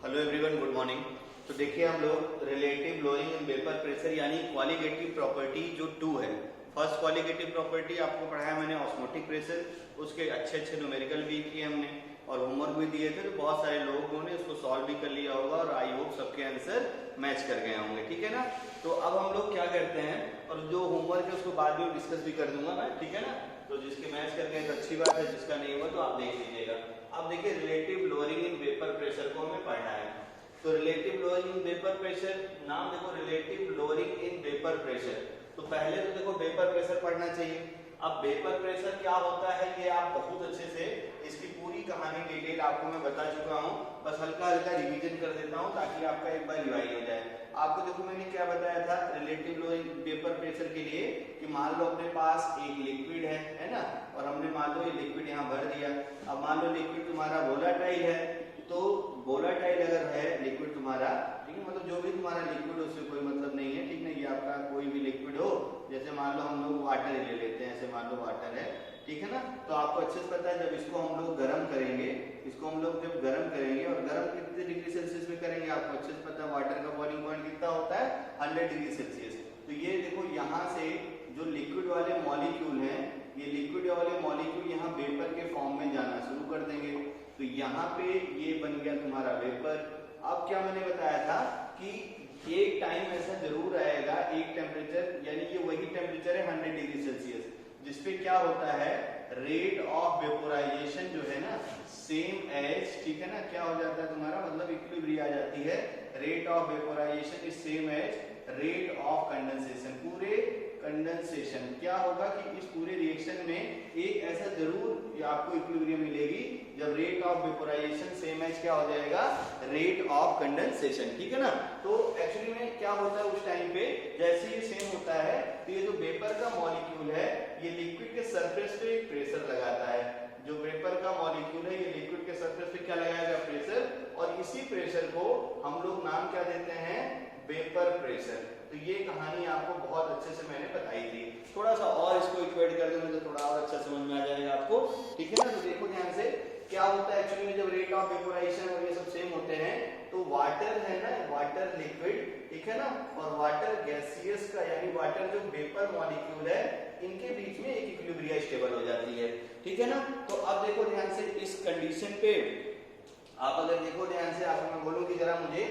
Hello everyone, good morning. तो देखिए हम लोग रिलेटिव लोइंग इन वेपर प्रेशर यानी क्वालिटेटिव प्रॉपर्टी जो 2 है। फर्स्ट क्वालिटेटिव प्रॉपर्टी आपको पढ़ाया मैंने ऑस्मोटिक प्रेशर, उसके अच्छे अच्छे न्यूमेरिकल भी किए हमने और होमवर्क भी दिए थे। तो बहुत सारे लोगों ने उसको सॉल्व भी कर लिया होगा और आई होप सबके आंसर मैच कर गए होंगे, ठीक है ना। तो अब हम लोग क्या करते हैं, और जो होमवर्क है उसको बाद में डिस्कस भी कर दूंगा मैं, ठीक है ना। तो जिसके मैच कर गए तो अच्छी बात है, जिसका नहीं हुआ तो आप देख लीजिएगा। अब देखिए relative lowering in vapour pressure को हमें पढ़ना है। तो relative lowering in vapour pressure, नाम देखो relative lowering in vapour pressure. तो पहले तो देखो वेपर प्रेशर पढ़ना चाहिए। अब वेपर प्रेशर क्या होता है ये आप बहुत अच्छे से, इसकी पूरी कहानी डिटेल आपको मैं बता चुका हूँ, बस हल्का हल्का रिवीजन कर देता हूँ ताकि आपका एक बार रिवाइज हो जाए। आपको देखो मैंने क्या बताया था रिलेटिव लोअरिंग वेपर प्रेशर के लिए कि मान लो अपने पास एक लिक्विड है ना, और हमने मान लो ये लिक्विड यहाँ भर दिया। अब मान लो लिक्विड तुम्हारा वोलाटाइल है, तो वोलाटाइल अगर है लिक्विड तुम्हारा, ठीक है, मतलब जो भी तुम्हारा लिक्विड उससे कोई मतलब नहीं है, ठीक है। ये आपका कोई भी लिक्विड हो, जैसे मान लो हम लोग वाटर ले लेते हैं, ऐसे मान लो वाटर है, ठीक है ना। तो आपको अच्छे से पता है जब इसको हम लोग गर्म करेंगे, इसको हम लोग जब गर्म करेंगे और गर्म कितने डिग्री सेल्सियस में करेंगे आपको अच्छे से पता है। वाटर का बॉइलिंग पॉइंट कितना होता है 100 डिग्री सेल्सियस। तो ये देखो यहाँ से जो लिक्विड वाले मॉलिक्यूल हैं, ये लिक्विड वाले मॉलिक्यूल यहाँ वेपर के फॉर्म में जाना शुरू कर देंगे। तो यहाँ पे ये बन गया तुम्हारा वेपर। अब क्या मैंने बताया था कि एक टाइम ऐसा जरूर आएगा, एक टेम्परेचर, यानी कि वही टेम्परेचर है 100 डिग्री सेल्सियस, जिसपे क्या होता है रेट ऑफ वेपोराइजेशन जो है ना सेम एज, ठीक है ना, क्या हो जाता है तुम्हारा मतलब इक्विलिब्रियम आ जाती है। Rate of vaporisation is same as rate of condensation. पूरे कंडेंसेशन क्या होगा कि इस पूरे रिएक्शन में एक ऐसा जरूर आपको इक्विलिब्रियम मिलेगी जब rate of vaporisation same as क्या हो जाएगा रेट ऑफ कंडेंसेशन, ठीक है ना। तो एक्चुअली में क्या होता है उस टाइम पे जैसे ये सेम होता है, तो ये जो वेपर का मॉलिक्यूल है ये लिक्विड के सरफेस पे एक प्रेशर लगाता है। जो वेपर का मॉलिक्यूल है ये लिक्विड के सरफेस पे क्या लगाएगा प्रेशर, और इसी प्रेशर को हम लोग नाम क्या देते हैं वेपर प्रेशर। तो ये कहानी आपको बहुत अच्छे से मैंने बताई थी। थोड़ा सा और इसको इक्वेट कर दूंगा तो थोड़ा और अच्छा समझ में आ जाएगा आपको, ठीक है ना। तो देखो ध्यान से क्या होता है एक्चुअली में जब रेट ऑफ वेपोराइजेशन और ये सब सेम होते हैं तो वाटर है ना, वाटर लिक्विड, ठीक है ना, और वाटर गैसियस का यानी वाटर जो वेपर मॉलिक्यूल है इनके बीच में एक इक्विलिब्रियम स्टेबल हो जाती है, ठीक है ना। तो अब देखो ध्यान से इस कंडीशन पे आप अगर देखो ध्यान से, आपको मैं बोलूं कि जरा मुझे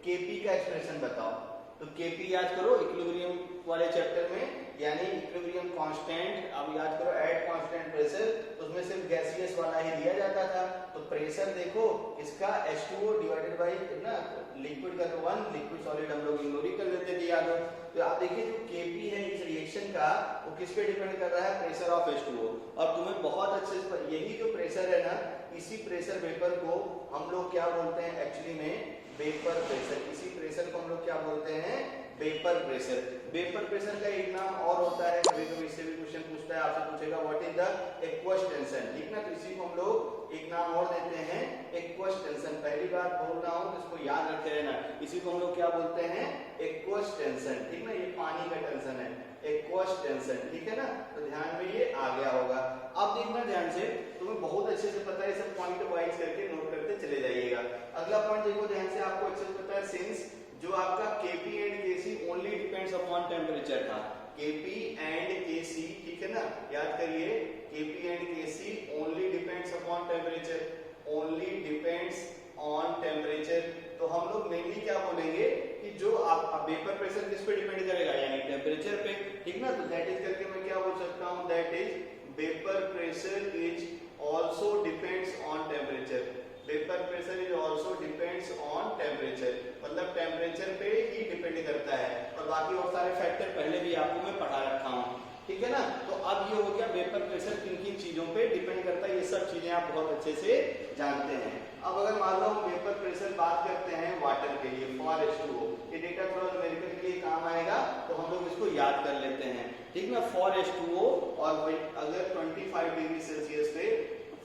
केपी का एक्सप्रेशन बताओ। तो केपी याद करो इक्विलिब्रियम वाले चैप्टर में, यानी इक्विलिब्रियम कांस्टेंट। अब याद करो एट कांस्टेंट प्रेशर, तो उसमें सिर्फ गैसियस वाला ही दिया जाता था। तो प्रेशर देखो इसका H2O डिवाइडेड बाय ना लिक्विड का 1, लिक्विड सॉलिड हम लोग इग्नोर ही कर लेते थे याद हो। तो आप देखिए जो केपी है इस रिएक्शन का वो किस पे डिपेंड कर रहा है प्रेशर ऑफ H2O। और तुम्हें बहुत अच्छे से यही जो प्रेशर है ना, इसी प्रेशर वेपर को हम लोग क्या बोलते हैं एक्चुअली में वेपर प्रेशर। इसी प्रेशर को हम लोग क्या बोलते हैं वेपर प्रेशर। वेपर प्रेशर का एक नाम और होता है, कभी कभी इससे भी क्वेश्चन पूछता है, आपसे पूछेगा what is the aqueous tension, ठीक ना। तो इसी को हम लोग एक नाम और देते हैं एक्वस टेंशन। पहली बार बोल रहा हूं तो इसको याद रखते रहना, इसी को हम लोग क्या बोलते हैं एक्वस टेंशन, ठीक ना। ये पानी का टेंशन है एक्वस टेंशन, ठीक है ना। तो ध्यान में ये आ गया होगा। अब देखना ध्यान से, तुम्हें बहुत अच्छे से पता है, सब पॉइंट वाइज करके नोट करते चले जाइएगा। अगला पॉइंट देखो ध्यान से, आपको अच्छे से पता है सिंस जो आपका Kp and Kc only depends upon temperature था, Kp एंड Kc, ठीक है ना, याद करिए Kp and Kc only depends upon temperature, only depends on temperature. तो हम लोग मेनली क्या बोलेंगे कि जो आप वेपर प्रेशर किस पे डिपेंड करेगा यानी टेम्परेचर पे, ठीक ना। तो दैट इज करके मैं क्या बोल सकता हूं, that is vapour pressure is also depends on temperature. Vapour pressure is also depends on temperature, मतलब टेम्परेचर पे ही डिपेंड करता है, और बाकी और सारे फैक्टर पहले भी आपको मैं पढ़ा रखा हूं, ठीक है ना। तो अब ये हो गया वेपर प्रेशर किन किन चीजों पे डिपेंड करता है, ये सब चीजें आप बहुत अच्छे से जानते हैं। अब अगर मान लो हम वेपर प्रेशर बात करते हैं वाटर के लिए फॉर H2O, ये डेटा थोड़ा न्यूमेरिकल के लिए काम आएगा तो हम लोग इसको याद कर लेते हैं, ठीक ना। फॉर H2O और अगर 25 डिग्री सेल्सियस पे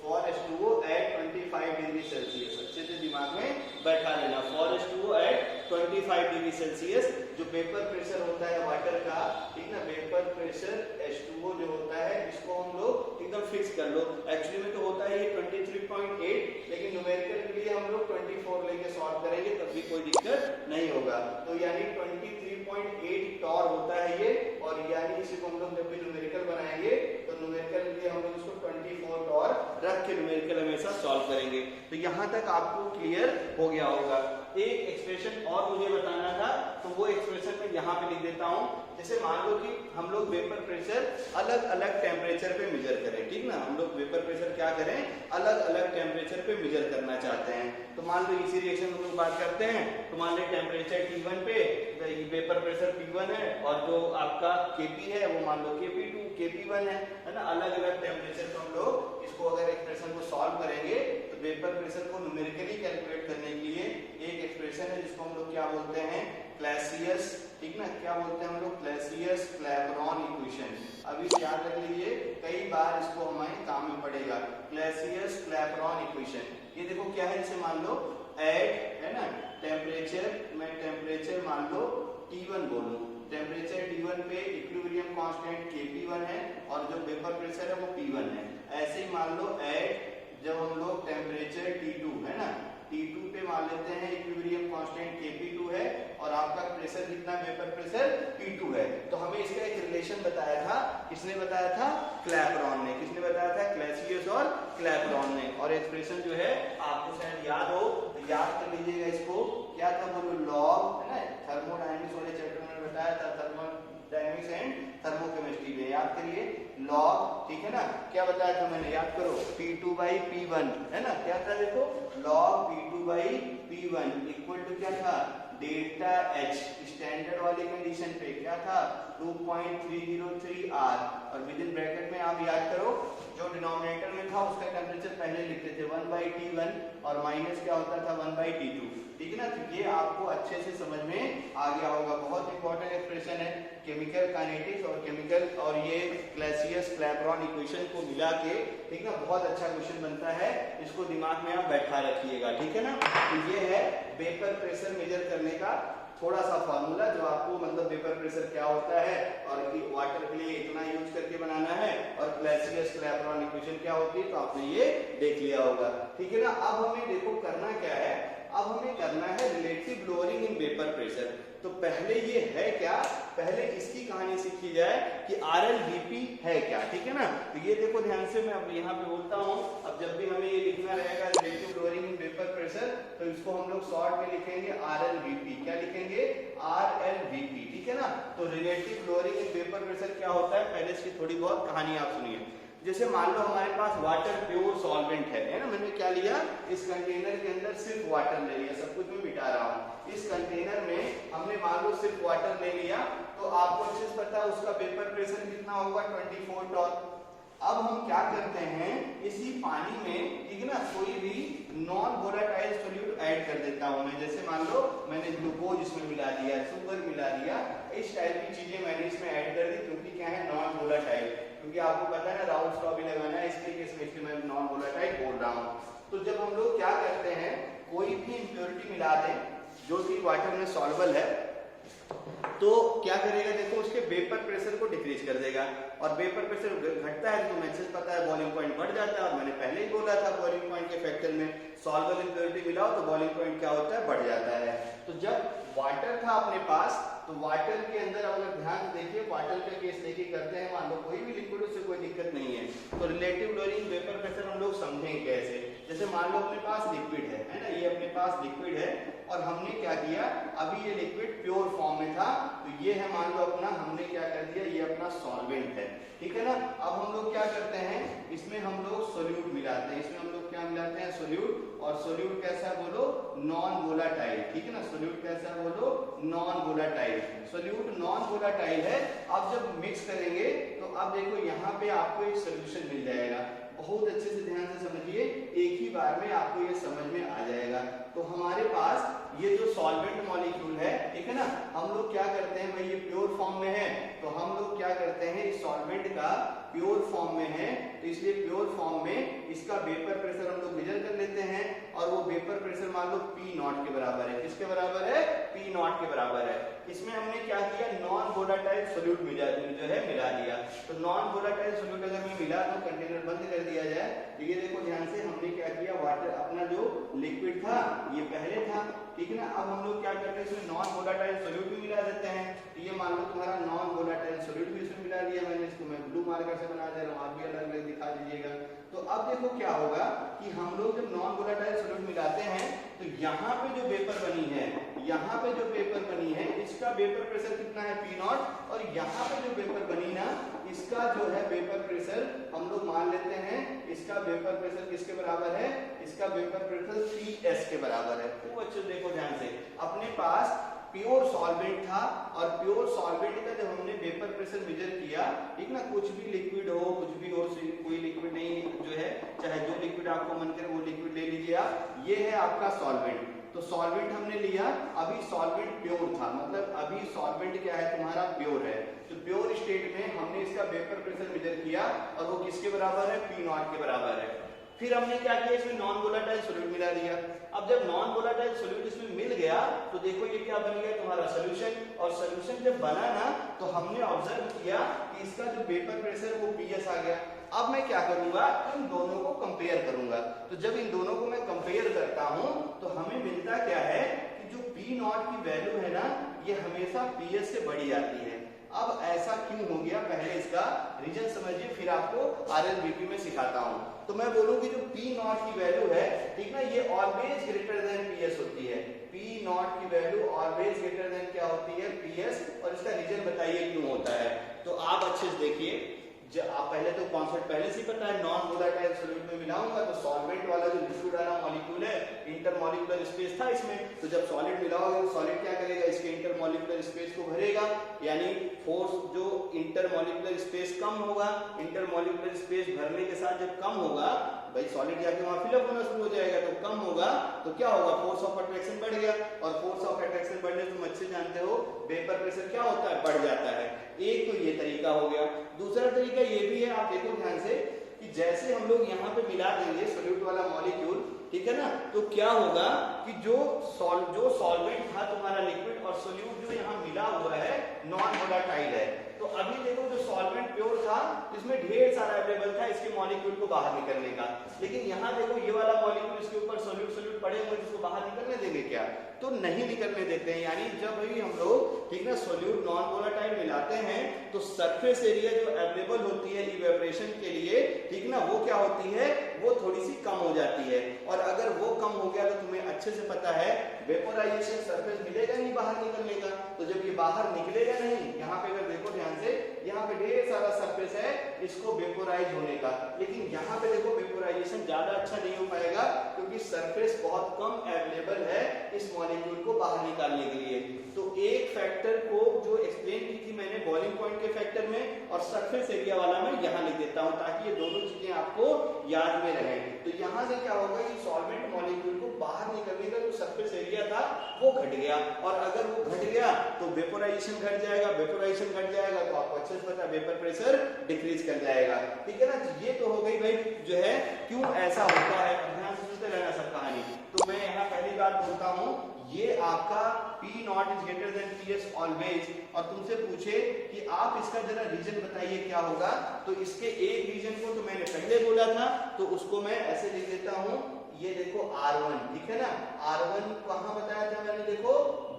for H2O at 25 degree Celsius, अच्छे से दिमाग में बैठा लेना। For H2O at 25 degree Celsius जो वेपर प्रेशर होता है वाटर का, ठीक ना, वेपर प्रेशर H2O जो होता है इसको हम लोग एकदम फिक्स कर लो। एक्चुअली में तो होता है ये 23.8, लेकिन न्यूमेरिकल के लिए हम लोग 25 24 लेके सॉल्व करेंगे तब भी कोई दिक्कत नहीं होगा। तो यानी 23.8 टॉर होता है ये, और यानी इसी को हम लोग जब भी न्यूमेरिकल बनाएंगे तो न्यूमेरिकल के लिए हम लोग इसको 24 टॉर रख के न्यूमेरिकल हमेशा सॉल्व करेंगे। तो यहाँ तक आपको क्लियर हो गया होगा। एक एक्सप्रेशन और मुझे बताना था, तो वो एक्सप्रेशन मैं यहाँ पे लिख देता हूँ। जैसे मान लो कि हम लोग वेपर प्रेशर अलग अलग टेम्परेचर पे मेजर करें, ठीक ना, हम लोग वेपर प्रेशर क्या करें, अलग अलग टेम्परेचर पे मेजर करना चाहते हैं। तो मान लो इसी रिएक्शन में हम लोग बात करते हैं, तो मान लो टेम्परेचर T1 पे वेपर प्रेशर P1 है, और जो आपका Kp है वो मान लो Kp2 Kp1 है ना। अलग अलग टेम्परेचर पे हम लोग इसको अगर एक्सप्रेशन को सॉल्व करेंगे तो वेपर प्रेशर को न्यूमेरिकली कैलकुलेट करने के लिए एक एक्सप्रेशन है जिसको हम लोग क्या बोलते हैं, क्लासियस, ठीक ना, क्या बोलते हैं हम लोग, क्लासियस क्लैपेरॉन इक्वेशन। अभी याद रख लीजिए, कई बार इसको हमारे काम में पड़ेगा, क्लासियस क्लैपेरॉन इक्वेशन। ये देखो क्या है, जैसे मान लो एट है ना टेम्परेचर, मैं टेम्परेचर मान लो T1 बोलूं, टेम्परेचर T1 पे इक्विलिब्रियम कांस्टेंट Kp1 है और जो वेपर प्रेशर है वो P1 है। ऐसे ही मान लो एट जब हम लोग टेम्परेचर T2 है ना, T2 पे मान लेते हैं इक्विलिब्रियम कांस्टेंट Kp2 है और आपका प्रेशर कितना, वेपर प्रेशर P2 है। तो हमें इसका एक रिलेशन बताया था, किसने बताया था, क्लैपेरॉन ने। किसने बताया था, क्लासियस और क्लैपेरॉन ने। और एक्सप्रेशन जो है आपको शायद याद हो, तो याद कर लीजिएगा इसको, क्या था बोलो, लॉग है ना, थर्मोडायनेमिक्स वाले चैप्टर में बताया था, थर्मोडायनेमिक्स एंड थर्मोकेमिस्ट्री में, याद करिए लॉग, ठीक है ना। क्या बताया था मैंने, याद करो, P2/P1 है ना, क्या था देखो, लॉग P2/P1 इक्वल टू क्या था, डेल्टा H, स्टैंडर्ड वाली कंडीशन पे क्या था, 2.303 R, और विद इन ब्रैकेट में आप याद करो जो डिनोमिनेटर में था उसका टेम्परेचर पहले लिखते थे 1/T1 और माइनस क्या होता था 1/T2, ठीक है ना। तो ये आपको अच्छे से समझ में आ गया होगा। बहुत इंपॉर्टेंट एक्सप्रेशन है, केमिकल काइनेटिक्स और केमिकल और ये क्लासियस क्लैपेरॉन इक्वेशन को मिला के, ठीक ना, बहुत अच्छा क्वेश्चन बनता है। इसको दिमाग में आप बैठा रखिएगा, ठीक है ना। तो ये है वेपर प्रेशर मेजर करने का थोड़ा सा फॉर्मूला, जो आपको मतलब वेपर प्रेशर क्या होता है और कि वाटर के लिए इतना यूज करके बनाना है, और क्लासियस क्लैपेरॉन इक्वेशन क्या होती है, तो आपने ये देख लिया होगा, ठीक है ना। अब हमें देखो करना क्या है, अब हमें करना है relative lowering in vapour pressure. तो पहले ये है क्या, पहले इसकी कहानी सीखी जाए कि RLVP है क्या, ठीक है ना। तो ये देखो ध्यान से, मैं अब यहाँ पे बोलता हूँ, अब जब भी हमें ये लिखना रहेगा relative lowering in vapour pressure, तो इसको हम लोग शॉर्ट में लिखेंगे RLVP। क्या लिखेंगे, RLVP, ठीक है ना। तो relative lowering in vapour pressure क्या होता है, पहले इसकी थोड़ी बहुत कहानी आप सुनिए। जैसे मान लो हमारे पास वाटर प्योर सॉल्वेंट है ना, मैंने क्या लिया, इस कंटेनर के अंदर सिर्फ वाटर ले लिया, सब कुछ मैं मिटा रहा हूँ। इस कंटेनर में हमने मान लो सिर्फ वाटर ले लिया, तो आपको अच्छे से पता है उसका वेपर प्रेशर कितना होगा, 24 टॉर। अब हम क्या करते हैं, इसी पानी में, ठीक है ना, कोई भी नॉन वोलेटाइल सॉल्यूट ऐड कर देता हूं मैं। जैसे मान लो मैंने ग्लूकोज इसमें मिला दिया, शुगर मिला दिया, इस टाइप की चीजें मैंने इसमें ऐड कर दी, क्योंकि क्या है, नॉन वोलेटाइल, क्योंकि आपको पता है ना राउंड स्टॉप भी लगाना है, इसके केस में इसलिए मैं नॉन वोलेटाइल बोल रहा हूँ। तो जब हम लोग क्या करते हैं, कोई भी इम्प्योरिटी मिला दें जो कि वाटर में सॉल्युबल है, तो क्या करेगा, देखो उसके वेपर प्रेशर को डिक्रीज कर देगा, और वेपर प्रेशर घटता है तो मैसेज पता है बॉइलिंग पॉइंट बढ़ जाता है, और मैंने पहले ही बोला था बॉइलिंग पॉइंट के फैक्टर में सॉल्युबल इम्प्योरिटी मिलाओ तो बॉइलिंग पॉइंट क्या होता है, बढ़ जाता है। तो जब वाटर था अपने पास, तो वाटर के अंदर अगर ध्यान से देखिए, वाटर का केस लेके करते हैं, मान लो कोई भी लिक्विड, उससे कोई दिक्कत नहीं है। तो रिलेटिव लोअरिंग वेपर प्रेशर हम लोग समझेंगे कैसे। जैसे मान लो अपने पास लिक्विड है ना, ये अपने पास लिक्विड है, और हमने क्या किया, अभी ये लिक्विड प्योर फॉर्म में था, तो ये है मान लो अपना, हमने क्या कर दिया, ये अपना सॉल्वेंट है, ठीक है ना। अब हम लोग क्या करते हैं, इसमें हम लोग सोल्यूट मिलाते हैं, इसमें हम लोग क्या मिलाते हैं, सोल्यूट। और सोल्यूट कैसा है बोलो, नॉन वोलाटाइल, ठीक है ना। सोल्यूट कैसा है बोलो, non volatile, solute non volatile है। अब जब मिक्स करेंगे तो अब देखो यहाँ पे आपको एक सोल्यूशन मिल जाएगा। बहुत अच्छे से ध्यान से समझिए, एक ही बार में आपको ये समझ में आ जाएगा। तो हमारे पास ये जो सॉल्वेंट मॉलिक्यूल है, ठीक है ना, हम लोग क्या करते हैं भाई, ये प्योर फॉर्म में है, तो हम लोग क्या करते हैं, इस सॉल्वेंट का प्योर फॉर्म में है, तो इसलिए प्योर फॉर्म में इसका वेपर प्रेशर हम लोग मेजर कर लेते हैं, और वो वेपर प्रेशर मान लो P0 के बराबर है। किसके बराबर है, P0 के बराबर है। इसमें हमने क्या किया, नॉन वोलाटाइल सॉल्यूट जो है मिला दिया। तो नॉन वोलाटाइल सॉल्यूट अगर मैं मिला तो कंटेनर बंद कर दिया जाए। तो ये देखो ध्यान से, हमने क्या किया, वाटर अपना जो लिक्विड था, ये ठीक है ना। अब हम लोग क्या करते हैं, इसमें नॉन वोलेटाइल सॉल्यूट भी मिला देते हैं। तो ये मान लो तुम्हारा नॉन वोलेटाइल सॉल्यूट भी इसमें मिला दिया मैंने, इसको मैं ब्लू मार्कर से बना दे रहा हूँ, आप भी अलग अलग दिखा दीजिएगा। तो अब देखो क्या होगा कि हम लोग जब नॉन वोलेटाइल सॉल्यूट मिलाते हैं तो यहाँ पे जो वेपर बनी है, यहाँ पे जो वेपर बनी है इसका वेपर प्रेशर कितना है P नॉट, और यहाँ पे जो वेपर बनी ना इसका जो है वेपर प्रेशर हम लोग मान लेते हैं, इसका वेपर प्रेशर किसके बराबर है, इसका वेपर प्रेशर PS के बराबर है। वो अच्छे देखो ध्यान से, अपने पास प्योर सॉल्वेंट था और प्योर सॉल्वेंट का जब हमने वेपर प्रेशर मेजर किया, ठीक ना, कुछ भी लिक्विड हो, कुछ भी हो, कोई लिक्विड नहीं जो है, चाहे जो लिक्विड आपको मन करे वो लिक्विड ले लीजिए आप। ये है आपका सॉल्वेंट, तो सॉल्वेंट हमने लिया, अभी सॉल्वेंट प्योर था, मतलब अभी सॉल्वेंट क्या है तुम्हारा प्योर है। तो प्योर स्टेट में हमने इसका वेपर प्रेशर मेजर किया और वो किसके बराबर है, P नॉट के बराबर है। फिर हमने क्या किया, इसमें नॉन वोलेटाइल सॉल्यूट मिला दिया। अब जब नॉन वोलेटाइल सॉल्यूट इसमें मिल गया तो देखो ये क्या बन गया तुम्हारा सॉल्यूशन, और सॉल्यूशन जब बना ना तो हमने ऑब्जर्व किया कि इसका जो वेपर प्रेशर वो PS आ गया। अब मैं क्या करूंगा, इन दोनों को कंपेयर करूंगा। तो जब इन दोनों को मैं कंपेयर करता हूं तो हमें मिलता क्या है कि जो P नॉट की वैल्यू है ना ये हमेशा PS से बड़ी आती है। अब ऐसा क्यों हो गया, पहले इसका रीजन समझिए, फिर आपको RLBP में सिखाता हूं। तो मैं बोलूं कि जो P नॉट की वैल्यू है, ठीक ना, ये ऑलवेज ग्रेटर देन PS होती है। P नॉट की वैल्यू ऑलवेज ग्रेटर देन क्या होती है, PS, और इसका रीजन बताइए क्यों होता है। तो आप अच्छे से देखिए, जब आप पहले तो कॉन्सेप्ट पहले से ही पता है, नॉन वोलेटाइल सॉल्यूट में मिलाऊंगा तो सॉल्वेंट वाला जो लिक्विड वाला मॉलिक्यूल है, इंटरमॉलिक्यूलर स्पेस था इसमें, तो जब सॉलिड मिलाओगे तो सॉलिड क्या करेगा, इसके इंटरमॉलिक्यूलर स्पेस को भरेगा, यानी फोर्स जो इंटरमॉलिक्यूलर स्पेस कम होगा, इंटरमॉलिक्यूलर स्पेस भरने के साथ जब कम होगा, भाई सॉलिड जाके वहां फिलअप होना शुरू हो जाएगा, तो कम होगा तो क्या होगा, फोर्स ऑफ अट्रैक्शन बढ़ गया, और फोर्स ऑफ अट्रैक्शन बढ़ने तुम अच्छे जानते हो वेपर प्रेशर क्या होता है, बढ़ जाता है। एक तो ये तरीका हो गया। दूसरा तरीका ये भी है, आप देखो ध्यान से, कि जैसे हम लोग यहाँ पे मिला देंगे सॉल्यूट वाला मॉलिक्यूल, ठीक है ना, तो क्या होगा कि जो सॉल्वेंट था तुम्हारा लिक्विड और सॉल्यूट जो यहाँ मिला हुआ है नॉन वोलेटाइल है। तो अभी देखो जो सॉल्वेंट प्योर था इसमें ढेर सारा अवेलेबल था इसके मॉलिक्यूल को बाहर निकलने का, लेकिन यहाँ देखो ये वाला मॉलिक्यूल इसके ऊपर सॉल्यूट पड़े हुए, जिसको बाहर निकलने देंगे क्या, तो नहीं निकलने देते हैं। यानी जब भी हम लोग, ठीक ना, सॉल्यूट नॉन वोलेटाइल मिलाते हैं तो सरफेस एरिया जो अवेलेबल होती है इवेपोरेशन के लिए, ठीक ना, वो क्या होती है, वो थोड़ी सी कम हो जाती है। और अगर वो कम हो गया तो तुम्हें अच्छे से पता है वेपोराइजेशन सरफेस मिलेगा नहीं बाहर निकलने का, तो जब ये बाहर निकलेगा नहीं, यहाँ पे अगर देखो ध्यान से, यहाँ पे ढेर सारा सरफेस है इसको वेपोराइज होने का, लेकिन यहाँ पे देखो वेपोराइजेशन ज्यादा अच्छा नहीं हो पाएगा क्योंकि सरफेस बहुत कम अवेलेबल है इस मॉलिक्यूल को बाहर निकालने के लिए। तो एक फैक्टर को जो एक्सप्लेन की थी मैंने बॉइलिंग पॉइंट के फैक्टर में, और सरफेस एरिया वाला मैं यहाँ लिख देता हूँ ताकि ये दोनों चीजें आपको याद में रहे। तो यहाँ से क्या होगा कि सॉल्वेंट मॉलिक्यूल को बाहर निकलने का जो सरफेस एरिया था वो घट गया, और अगर वो घट गया तो वेपोराइजेशन घट जाएगा, वेपोराइजेशन घट जाएगा तो आपको अच्छे से पता वेपर प्रेशर डिक्रीज कर जाएगा, ठीक है ना। ये तो हो गई भाई जो है क्यों ऐसा होता है, ध्यान से सुनते रहना सब कहानी। तो मैं यहाँ पहली बात बोलता हूँ, ये आपका P not is greater than PS always, और तुमसे पूछे कि आप इसका जरा रीजन बताइए क्या होगा, तो इसके एक रीजन को तो मैंने पहले बोला था, तो उसको मैं ऐसे लिख देता हूँ, ये देखो R1, ठीक है ना, R1 कहाँ बताया था मैंने, देखो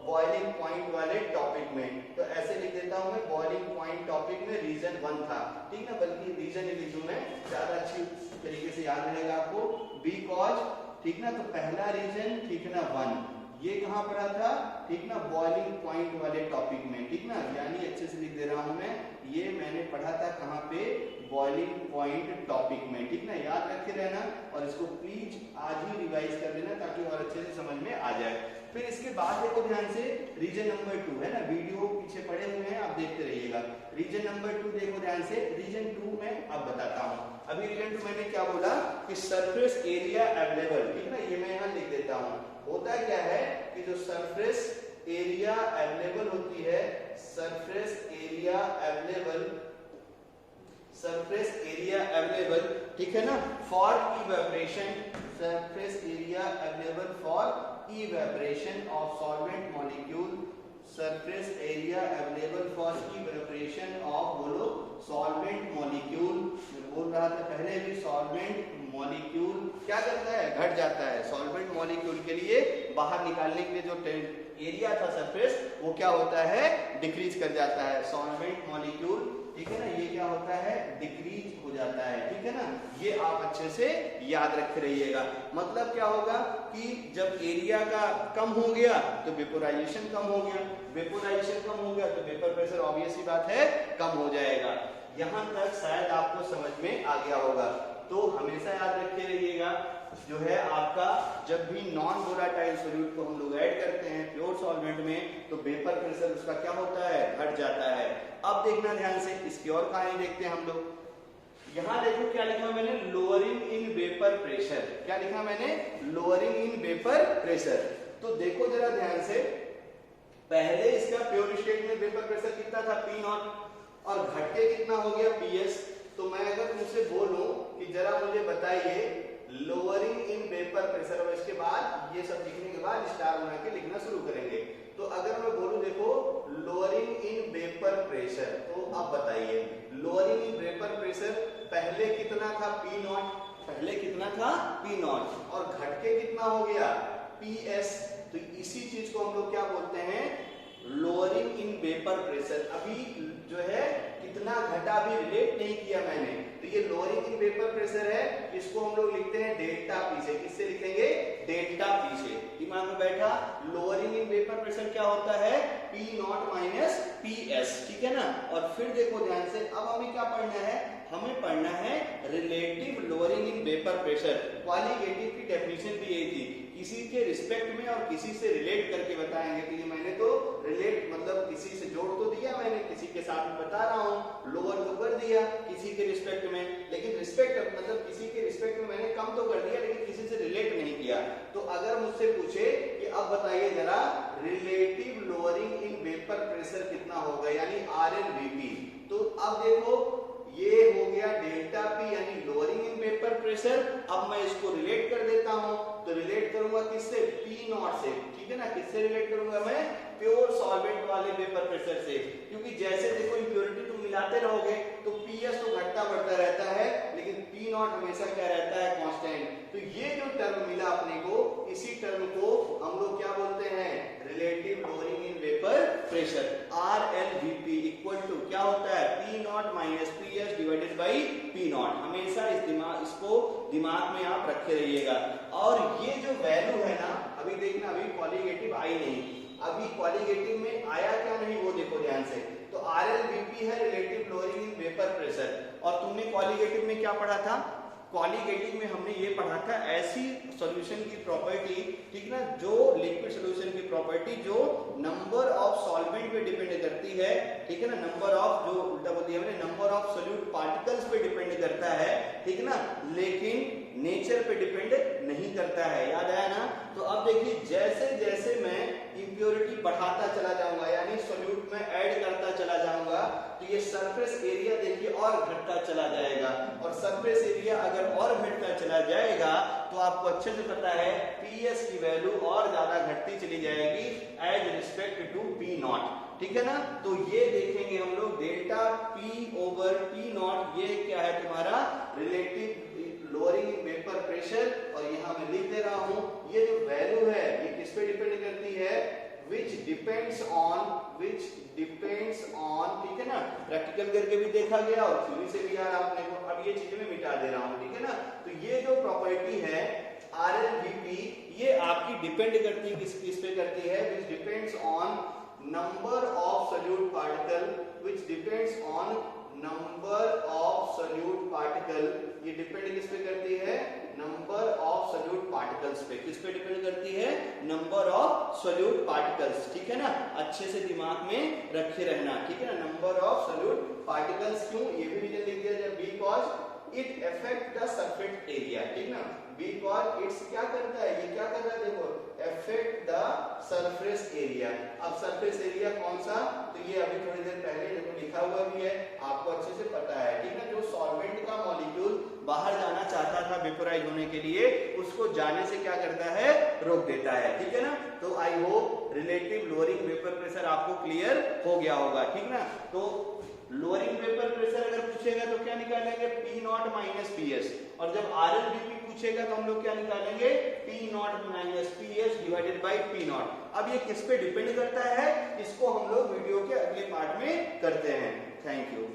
बॉइलिंग पॉइंट वाले टॉपिक में, तो ऐसे लिख देता हूँ मैं, बॉइलिंग पॉइंट टॉपिक में रीजन 1 था, ठीक ना, बल्कि रीजन ही लिख दूं मैं, ज्यादा अच्छी तरीके से याद रहेगा आपको, बिकॉज, ठीक ना, तो पहला रीजन, ठीक है ना, 1, ये कहाँ पढ़ा था, ठीक ना, बॉइलिंग पॉइंट वाले टॉपिक में, ठीक ना, यानी अच्छे से लिख दे रहा हूं मैं, ये मैंने पढ़ा था कहाँ पे, बॉइलिंग पॉइंट टॉपिक में, ठीक ना, याद रखे रहना, और इसको प्लीज आज ही रिवाइज कर लेना ताकि और अच्छे से समझ में आ जाए। फिर इसके बाद देखो ध्यान से, रीजन नंबर 2 है ना, वीडियो पीछे पड़े हुए हैं आप देखते रहिएगा, रीजन नंबर 2 देखो ध्यान से, रीजन 2 में अब बताता हूँ। अभी रीजन 2 मैंने क्या बोला कि सरफेस एरिया अवेलेबल, ठीक ना, ये मैं यहाँ लिख देता हूँ। होता क्या है कि जो सरफेस एरिया अवेलेबल होती है, सरफेस एरिया अवेलेबल, ठीक है ना, for evaporation, surface area available for evaporation of solvent molecule, surface area available for evaporation of, बोलो, सॉल्वेंट मॉलिक्यूल। मैं बोल रहा था पहले भी, सॉल्वेंट मॉलिक्यूल क्या करता है, घट जाता है, सॉल्वेंट मॉलिक्यूल के लिए बाहर निकालने के लिए जो एरिया था सरफेस वो क्या होता है, डिक्रीज कर जाता है। सॉल्वेंट मॉलिक्यूल, ठीक है ना, ये क्या होता है, डिक्रीज हो जाता है, ठीक है ना। ये आप अच्छे से याद रखे रहिएगा। मतलब क्या होगा कि जब एरिया का कम हो गया तो वेपोराइजेशन कम हो गया, वेपोराइजेशन कम हो गया तो वेपर प्रेशर ऑब्वियस ही बात है कम हो जाएगा। यहां तक शायद आपको समझ में आ गया होगा। तो हमेशा याद रखे रहिएगा, जो है आपका जब भी नॉन वोलाटाइल सॉल्यूट को हम लोग ऐड करते हैं प्योर सॉल्वेंट में तो वेपर प्रेशर उसका क्या होता है, घट जाता है। अब देखना ध्यान से, इसकी और कहानी देखते हैं हम लोग। यहां देखो क्या लिखा मैंने, लोअरिंग इन वेपर प्रेशर। क्या लिखा मैंने, लोअरिंग इन वेपर प्रेशर। तो देखो जरा ध्यान से, पहले इसका प्योर स्टेट में वेपर प्रेशर कितना था, P0, और घट के कितना हो गया, PS। तो मैं अगर तुमसे बोलूं कि जरा मुझे बताइए लोअरिंग इन वेपर प्रेशर, और इसके बाद ये सब लिखने के बाद स्टार बना के लिखना शुरू करेंगे। तो अगर मैं बोलूं देखो लोअरिंग इन वेपर प्रेशर, तो अब बताइए लोअरिंग इन वेपर प्रेशर पहले कितना था, P0, पहले कितना था, P0, और घट के कितना हो गया, PS। तो इसी चीज को हम लोग क्या बोलते हैं, लोअरिंग इन वेपर प्रेशर। अभी जो है कितना घटा भी रिलेट नहीं किया मैंने, तो ये लोअरिंग इन वेपर प्रेशर है, इसको हम लोग लिखते हैं डेल्टा P से। किससे लिखेंगे, डेल्टा P से। दिमाग में बैठा, लोअरिंग इन वेपर प्रेशर क्या होता है, P0 माइनस PS, ठीक है ना। और फिर देखो ध्यान से, अब हमें क्या पढ़ना है, हमें पढ़ना है relative lowering in vapour pressure. Qualitative की डेफिनेशन भी यही थी, किसी के रिस्पेक्ट में और किसी से रिलेट करके बताएंगे। तो ये मैंने तो रिलेट मतलब किसी से जोड़ तो दिया मैंने, किसी के साथ में बता रहा हूँ, लोअर तो कर दिया किसी के रिस्पेक्ट में, लेकिन रिस्पेक्ट मतलब किसी के रिस्पेक्ट में मैंने कम तो कर दिया, लेकिन किसी से रिलेट नहीं किया। तो अगर मुझसे पूछे कि अब बताइए जरा relative lowering in vapour pressure कितना होगा, यानी RLVP, तो अब देखो ये हो गया डेल्टा P यानी लोअरिंग इन वेपर प्रेशर। अब मैं इसको रिलेट कर देता हूं, तो रिलेट करूंगा किससे, P0 से, ठीक है ना। किससे रिलेट करूंगा मैं, प्योर सॉल्वेंट वाले वेपर प्रेशर से, क्योंकि जैसे देखो इंप्योरिटी तुम मिलाते रहोगे तो PS तो घटता बढ़ता रहता है, लेकिन P0 हमेशा क्या रहता है, कांस्टेंट। तो ये जो टर्म मिला अपने को, इसी टर्म को हम लोग क्या बोलते हैं, relative lowering in vapour pressure. RLVP equal to क्या होता है, P0 minus PS divided by P0। हमेशा इसको दिमाग में आप रखे रहिएगा। और ये जो वैल्यू है ना, अभी देखना, अभी क्वालिटेटिव आई नहीं, अभी क्वालिटेटिव में आया क्या नहीं वो देखो ध्यान से। तो RLVP है relative lowering in vapour pressure. और तुमने क्वालिटेटिव में क्या पढ़ा था, क्वालिटेटिव में हमने ये पढ़ा था ऐसी सॉल्यूशन की प्रॉपर्टी, ठीक ना, जो लिक्विड सॉल्यूशन की प्रॉपर्टी जो नंबर ऑफ सॉल्वेंट पे डिपेंड करती है, ठीक है ना, नंबर ऑफ, जो उल्टा बोल दिया मैंने, नंबर ऑफ सोल्यूट पार्टिकल्स पे डिपेंड करता है, ठीक ना, लेकिन नेचर पे डिपेंड नहीं करता है। याद आया ना। तो अब देखिए जैसे जैसे मैं इंप्योरिटी बढ़ाता चला जाऊंगा, यानी सोल्यूट में ऐड करता चला जाऊंगा, तो ये सरफेस एरिया देखिए और घटता चला जाएगा। और सरफेस एरिया अगर और घटता चला जाएगा तो आपको अच्छे से पता है PS की वैल्यू और ज्यादा घटती चली जाएगी एज रिस्पेक्ट टू P0, ठीक है ना। तो ये देखेंगे हम लोग डेल्टा P ओवर P0, ये क्या है तुम्हारा relative lowering in vapour pressure. और यहां मैं लिख दे रहा हूं, ये जो वैल्यू है ये किस पे डिपेंड करती है, which depends on, ठीक है ना, प्रैक्टिकल करके भी देखा गया और थ्योरी से भी यार आपने को। अब ये चीजें मैं मिटा दे रहा हूं, ठीक है ना। तो ये जो प्रॉपर्टी है RLVP, ये आपकी डिपेंड करती है किस पे करती है, which depends on number of solute particle, which depends on number of solute particle, ये डिपेंड किस पे करती है, नंबर ऑफ सोल्यूट पार्टिकल्स पे। किस पे डिपेंड करती है, नंबर ऑफ सोल्यूट पार्टिकल्स, ठीक है ना। अच्छे से दिमाग में रखे रहना, ठीक है ना, नंबर ऑफ सोल्यूट पार्टिकल्स। क्यों, ये भी रीजन लिख दिया जाए, because it affect the surface area, ठीक ना, बिकॉज इट्स क्या करता है, ये क्या कर रहा है देखो, अफेक्ट द सरफेस एरिया। अब सरफेस एरिया कौन सा, तो ये अभी थोड़ी देर पहले देखो लिखा हुआ भी है, आपको अच्छे से पता है, ठीक है। जो सॉल्वेंट का मॉलिक्यूल बाहर जाना चाहता था वेपोराइज होने के लिए, उसको जाने से क्या करता है, रोक देता है, ठीक है ना। तो I hope relative lowering vapour pressure आपको क्लियर हो गया होगा, ठीक ना। तो लोअरिंग वेपर प्रेशर अगर पूछेगा तो क्या निकालेंगे, P0 माइनस PS। और जब RLVP पूछेगा तो हम लोग क्या निकालेंगे, P not minus PS divided by P not. अब ये किस पे डिपेंड करता है, इसको हम लोग वीडियो के अगले पार्ट में करते हैं। Thank you.